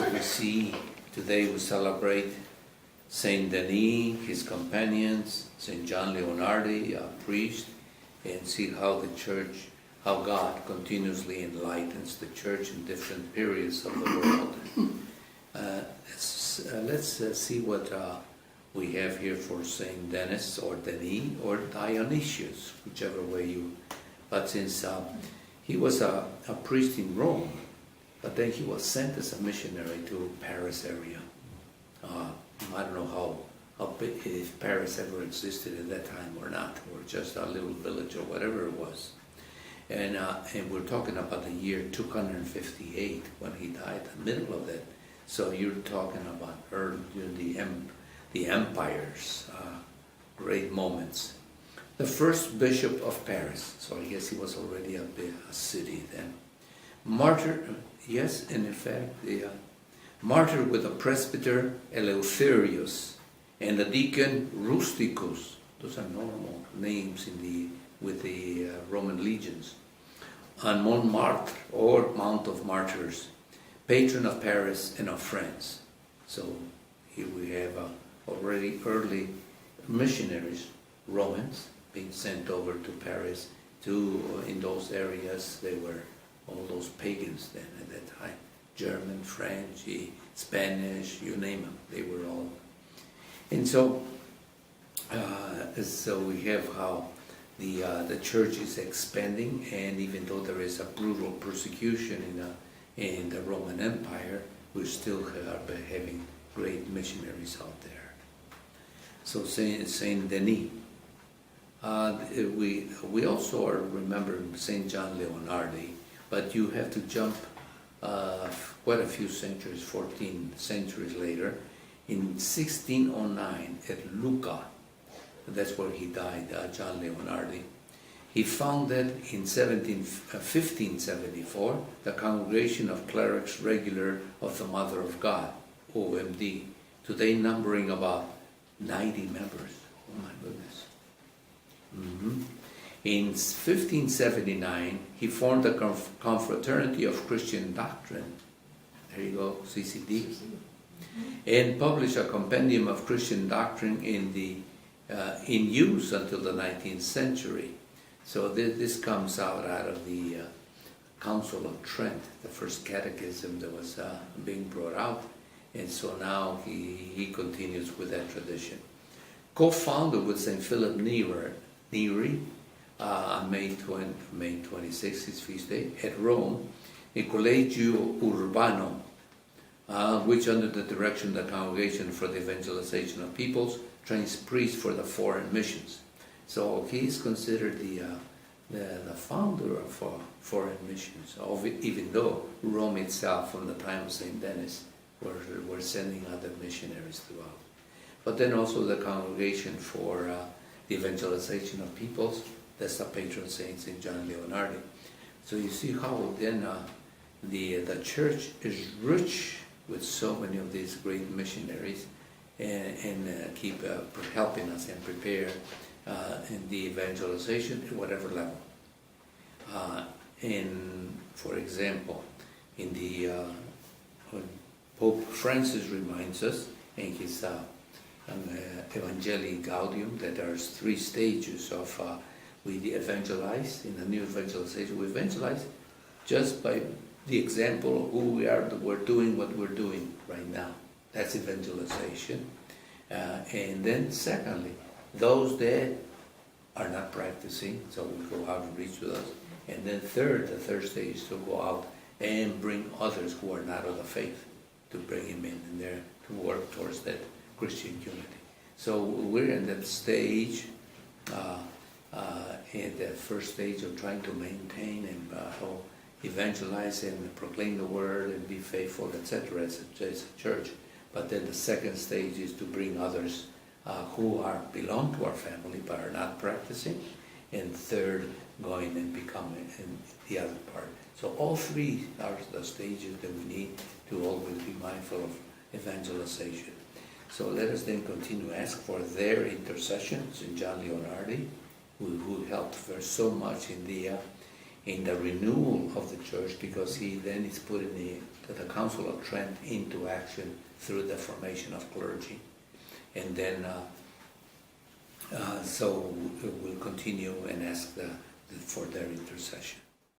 So we see today we celebrate Saint Denis, his companions, Saint John Leonardi, a priest, and see how the church, how God continuously enlightens the church in different periods of the world. Let's see what we have here for Saint Denis or Denis or Dionysius, whichever way you. But since he was a priest in Rome, but then he was sent as a missionary to Paris area. I don't know how big, if Paris ever existed at that time or not, or just a little village or whatever it was. And we're talking about the year 258 when he died, the middle of that. So you're talking about early the empire's great moments. The first bishop of Paris, so I guess he was already a city then. Martyr, yes, and in fact, the martyr with the presbyter Eleutherius and the deacon Rusticus. Those are normal names with the Roman legions. On Montmartre, or Mount of Martyrs, patron of Paris and of France. So here we have already early missionaries, Romans, being sent over to Paris. In those areas, they were all those pagans then at that time. German, French, Spanish, you name them, they were all. And so we have how the church is expanding, and even though there is a brutal persecution in the Roman Empire, we still are having great missionaries out there. So Saint Denis. We also are remembering Saint John Leonardi, but you have to jump quite a few centuries, 14 centuries later, in 1609 at Lucca. That's where he died, John Leonardi. He founded in 1574 the Congregation of Clerics Regular of the Mother of God, OMD, today numbering about 90 members. Oh my goodness. In 1579, he formed the Confraternity of Christian Doctrine, there you go, CCD, and published a compendium of Christian doctrine in use until the 19th century. So this comes out of the Council of Trent, the first catechism that was being brought out, and so now he continues with that tradition. Co-founded with St. Philip Neri, on May 26, his feast day, at Rome, a Collegio Urbano, which under the direction of the Congregation for the Evangelization of Peoples, trains priests for the foreign missions. So he is considered the founder of foreign missions, even though Rome itself, from the time of St. Denis, were sending other missionaries throughout. But then also the Congregation for the Evangelization of Peoples, that's the patron saint, St. John Leonardi. So you see how then the church is rich with so many of these great missionaries, and keep helping us and prepare in the evangelization at whatever level. For example, when Pope Francis reminds us in his Evangelii Gaudium that there's 3 stages of we evangelize. In the new evangelization, we evangelize just by the example of who we are, that we're doing what we're doing right now. That's evangelization. And then secondly, those that are not practicing, so we go out and reach with us. And then the third stage is to go out and bring others who are not of the faith, to bring him in and there to work towards that Christian unity. So we're in that stage, in the first stage of trying to maintain and evangelize and proclaim the word and be faithful, etc. as a church. But then the second stage is to bring others who belong to our family but are not practicing, and third, going and becoming in the other part. So all 3 are the stages that we need to always be mindful of evangelization. So let us then continue to ask for their intercessions in John Leonardi, who helped for so much in in the renewal of the church, because he then is putting the Council of Trent into action through the formation of clergy. And then, so we'll continue and ask for their intercession.